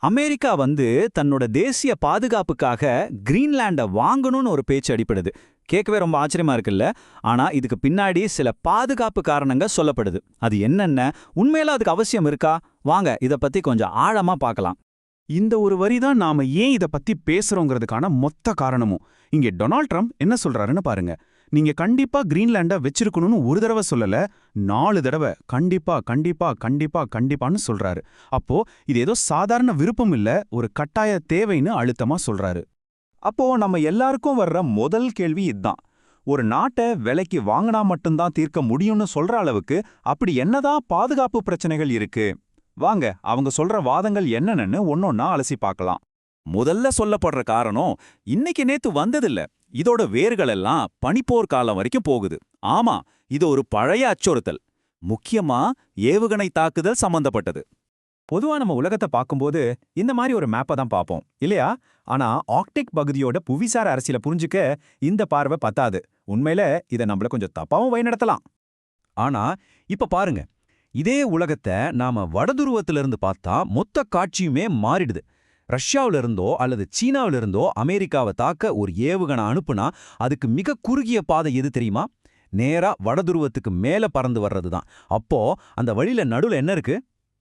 America தன்னோட தேசிய பாதுகாப்புக்காக கிரீன்லாண்ட வாங்கணும்னு ஒரு பேச்சு அடிப்படுது. கேட்கவே ரொம்ப ஆச்சரியமா இருக்குல்ல. ஆனா இதுக்கு பின்னாடி சில பாதுகாப்பு காரணங்க சொல்லப்படுது. அது என்னென்ன, உண்மையில அதுக்கு அவசியம் இருக்கா? வாங்க இத பத்தி கொஞ்சம் ஆழமா பார்க்கலாம். இந்த ஒரு வரி தான் நாம ஏன் இத பத்தி பேசுறோங்கிறதுக்கான மொத்த காரணமும். இங்கே டொனால்ட் ட்ரம்ப் என்ன சொல்றாருன்னு பாருங்க. நீங்க கண்டிப்பா கிரீன்லாண்ட வச்சிருக்கணும்னு ஒரு தடவை சொல்லல, 4 தடவை கண்டிப்பா கண்டிப்பா கண்டிப்பா கண்டிப்பான்னு சொல்றாரு. அப்போ இது ஏதோ சாதாரண விருப்பம் இல்ல, ஒரு கட்டாய தேவைன்னு அழுத்தமா சொல்றாரு. அப்போ நம்ம எல்லாருக்கும் வர்ற முதல் கேள்வி இதுதான். ஒரு நாட்டை விலைக்கு வாங்கினா மட்டும்தான் தீர்க்க முடியும்னு சொல்ற அளவுக்கு அப்படி என்னதான் பாதுகாப்பு பிரச்சனைகள் இருக்கு? வாங்க அவங்க சொல்ற வாதங்கள் என்னென்னு ஒன்னொன்னா அலசி பார்க்கலாம். முதல்ல சொல்லப்படுற காரணம் இன்னைக்கு நேத்து வந்ததில்ல. இதோட வேர்கள் எல்லாம் பனிப்போர் காலம் வரைக்கும் போகுது. ஆமா, இது ஒரு பழைய அச்சுறுத்தல். முக்கியமா ஏவுகணை தாக்குதல் சம்பந்தப்பட்டது. பொதுவா நம்ம உலகத்தை பார்க்கும்போது இந்த மாதிரி ஒரு மேப்பை தான் பார்ப்போம் இல்லையா? ஆனா ஆர்க்டிக் பகுதியோட புவிசார அரசியல புரிஞ்சுக்க இந்த பார்வை பத்தாது. உண்மையில இதை நம்மள கொஞ்சம் தப்பாவும் வழிநடத்தலாம். ஆனா இப்ப பாருங்க, இதே உலகத்தை நாம வடதுருவத்திலிருந்து பார்த்தா மொத்த காட்சியுமே மாறிடுது. ரஷ்யாவில இருந்தோ அல்லது சீனாவில இருந்தோ அமெரிக்காவை தாக்க ஒரு ஏவுகணை அனுப்புனா அதுக்கு மிக குறுகிய பாதை எது தெரியுமா? நேரா வடதுருவத்துக்கு மேல பறந்து வர்றதுதான். அப்போ அந்த வழியில நடுவுல என்ன இருக்கு?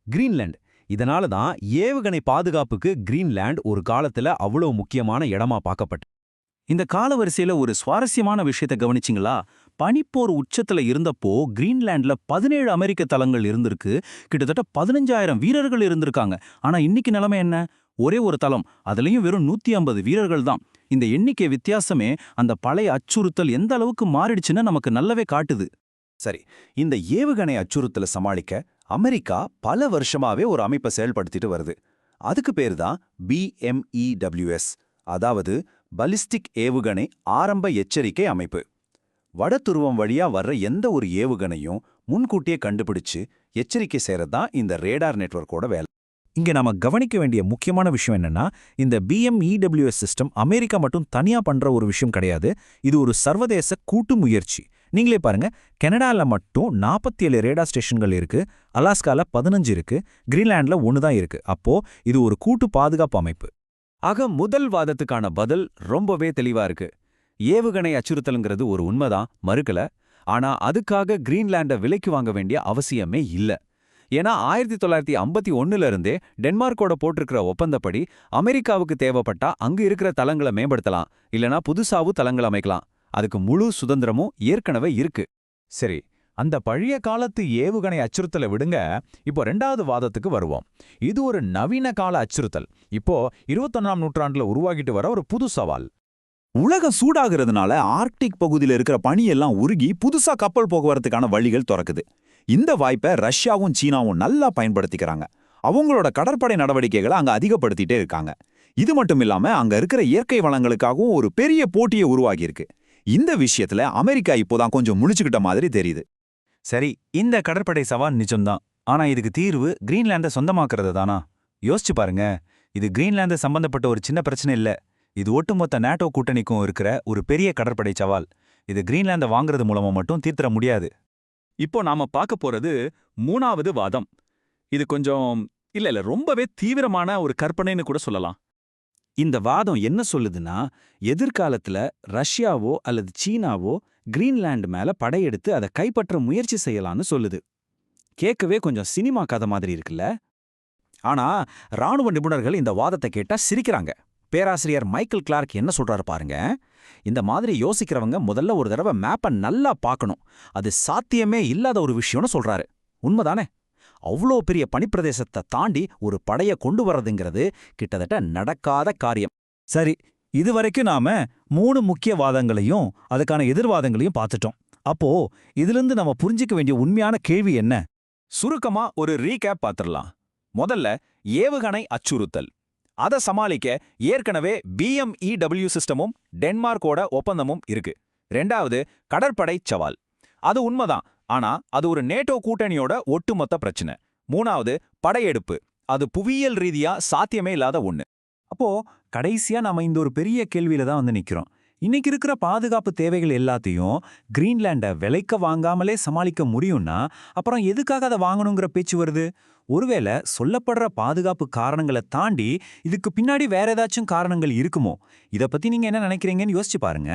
கிரீன்லாண்ட். இதனால தான் ஏவுகணை பாதுகாப்புக்கு கிரீன்லாண்ட் ஒரு காலத்துல அவ்வளவு முக்கியமான இடமா பார்க்கப்பட்டு. இந்த காலவரிசையில ஒரு சுவாரஸ்யமான விஷயத்தை கவனிச்சிங்களா? பனிப்போர் உச்சத்துல இருந்தப்போ கிரீன்லாண்ட்ல 17 அமெரிக்க தளங்கள் இருந்திருக்கு. கிட்டத்தட்ட 15,000 வீரர்கள் இருந்திருக்காங்க. ஆனா இன்னைக்கு நிலைமை என்ன? ஒரே ஒரு தளம், அதுலயும் வெறும் 150 வீரர்கள் தான். இந்த எண்ணிக்கை வித்தியாசமே அந்த பழைய அச்சுறுத்தல் எந்த அளவுக்கு மாறிடுச்சுன்னு நமக்கு நல்லாவே காட்டுது. சரி, இந்த ஏவுகணை அச்சுறுத்தலை சமாளிக்க அமெரிக்கா பல வருஷமாவே ஒரு அமைப்பை செயல்படுத்திட்டு வருது. அதுக்கு பேரு தான் BMEWS, அதாவது பலிஸ்டிக் ஏவுகணை ஆரம்ப எச்சரிக்கை அமைப்பு. வடதுருவம் வழியா வர்ற எந்த ஒரு ஏவுகணையும் முன்கூட்டியே கண்டுபிடிச்சு எச்சரிக்கை செய்யறதுதான் இந்த ரேடார் நெட்வொர்க்கோட வேலை. இங்க நாம கவனிக்க வேண்டிய முக்கியமான விஷயம் என்னன்னா, இந்த BMEWS சிஸ்டம் அமெரிக்கா மட்டும் தனியா பண்ற ஒரு விஷயம் கிடையாது. இது ஒரு சர்வதேச கூட்டு முயற்சி. நீங்களே பாருங்க, கனடால மட்டும் 47 ரேடார் ஸ்டேஷன்கள் இருக்கு, அலாஸ்கால 15 இருக்கு, கிரீன்லாண்ட்ல 1 தான் இருக்கு. அப்போ இது ஒரு கூட்டு பாதுகாப்பு அமைப்பு. ஆக முதல் வாதத்துக்கான பதில் ரொம்பவே தெளிவா இருக்கு. ஏவுகணை அச்சுறுத்தலுங்கிறது ஒரு உண்மைதான், மறுக்கல. ஆனா அதுக்காக கிரீன்லாண்ட விலைக்கு வாங்க வேண்டிய அவசியமே இல்ல. ஏன்னா 1951 இருந்தே டென்மார்க்கோட போட்டிருக்கிற ஒப்பந்தப்படி அமெரிக்காவுக்கு தேவைப்பட்டா அங்கு இருக்கிற தளங்களை மேம்படுத்தலாம், இல்லனா புதுசாவும் தளங்கள் அமைக்கலாம். அதுக்கு முழு சுதந்திரமும் ஏற்கனவே இருக்கு. சரி, அந்த பழைய காலத்து ஏவுகணை அச்சுறுத்தலை விடுங்க. இப்போ 2வது வாதத்துக்கு வருவோம். இது ஒரு நவீன கால அச்சுறுத்தல். இப்போ 21ஆம் நூற்றாண்டுல உருவாகிட்டு வர ஒரு புது சவால். உலகம் சூடாகிறதுனால ஆர்க்டிக் பகுதியில் இருக்கிற பனியெல்லாம் உருகி புதுசா கப்பல் போக்குவரத்துக்கான வழிகள் திறக்குது. இந்த வாய்ப்பை ரஷ்யாவும் சீனாவும் நல்லா பயன்படுத்திக்கிறாங்க. அவங்களோட கடற்படை நடவடிக்கைகளை அங்க அதிகப்படுத்திட்டே இருக்காங்க. இது மட்டும் இல்லாம அங்க இருக்கிற இயற்கை வளங்களுக்காகவும் ஒரு பெரிய போட்டியை உருவாகியிருக்கு. இந்த விஷயத்துல அமெரிக்கா இப்போதான் கொஞ்சம் முழிச்சுக்கிட்ட மாதிரி தெரியுது. சரி, இந்த கடற்படை சவால் நிஜம்தான். ஆனா இதுக்கு தீர்வு கிரீன்லாண்ட சொந்தமாக்குறது தானா? யோசிச்சு பாருங்க. இது கிரீன்லாந்து சம்பந்தப்பட்ட ஒரு சின்ன பிரச்சனை இல்ல. இது ஒட்டுமொத்த நேட்டோ கூட்டணிக்கும் இருக்கிற ஒரு பெரிய கடற்படை சவால். இது கிரீன்லாண்ட வாங்குறது மூலமா மட்டும் தீர்த்தர முடியாது. இப்போ நாம பார்க்க போறது 3வது வாதம். இது கொஞ்சம் இல்ல ரொம்பவே தீவிரமான ஒரு கற்பனைன்னு கூட சொல்லலாம். இந்த வாதம் என்ன சொல்லுதுன்னா, எதிர்காலத்துல ரஷ்யாவோ அல்லது சீனாவோ கிரீன்லாண்ட் மேல படையெடுத்து அதை கைப்பற்ற முயற்சி செய்யலான்னு சொல்லுது. கேட்கவே கொஞ்சம் சினிமா கதை மாதிரி இருக்குல்ல? ஆனா ராணுவ நிபுணர்கள் இந்த வாதத்தை கேட்டா சிரிக்கிறாங்க. பேராசிரியர் மைக்கேல் கிளார்க் என்ன சொல்றாரு பாருங்க. இந்த மாதிரி யோசிக்கிறவங்க முதல்ல ஒரு தடவை மேப்பை நல்லா பார்க்கணும். அது சாத்தியமே இல்லாத ஒரு விஷயம்னு சொல்றாரு. உண்மைதானே? அவ்வளோ பெரிய பனிப்பிரதேசத்தை தாண்டி ஒரு படைய கொண்டு வர்றதுங்கிறது கிட்டத்தட்ட நடக்காத காரியம். சரி, இதுவரைக்கும் நாம 3 முக்கிய வாதங்களையும் அதுக்கான எதிர்வாதங்களையும் பார்த்துட்டோம். அப்போ இதிலிருந்து நம்ம புரிஞ்சிக்க வேண்டிய உண்மையான கேள்வி என்ன? சுருக்கமா ஒரு ரீகேப் பார்த்துடலாம். முதல்ல ஏவுகணை அச்சுறுத்தல். அதை சமாளிக்க ஏற்கனவே BMEW சிஸ்டமும் டென்மார்க்கோட ஒப்பந்தமும் இருக்கு. 2வது கடற்படை சவால். அது உண்மைதான், ஆனா அது ஒரு நேட்டோ கூட்டணியோட ஒட்டுமொத்த பிரச்சனை. 3வது படையெடுப்பு. அது புவியியல் ரீதியா சாத்தியமே இல்லாத ஒண்ணு. அப்போ கடைசியா நாம இந்த ஒரு பெரிய கேள்வியில தான் நிக்கிறோம். இன்னைக்கு இருக்கிற பாதுகாப்பு தேவைகள் எல்லாத்தையும் கிரீன்லாண்டை விலைக்கு வாங்காமலே சமாளிக்க முடியும்னா அப்புறம் எதுக்காக அதை வாங்கணுங்கிற பேச்சு வருது? ஒருவேளை சொல்லப்படுற பாதுகாப்பு காரணங்களை தாண்டி இதுக்கு பின்னாடி வேற ஏதாச்சும் காரணங்கள் இருக்குமோ? இத பத்தி நீங்க என்ன நினைக்கிறீங்கன்னு யோசிச்சு பாருங்க.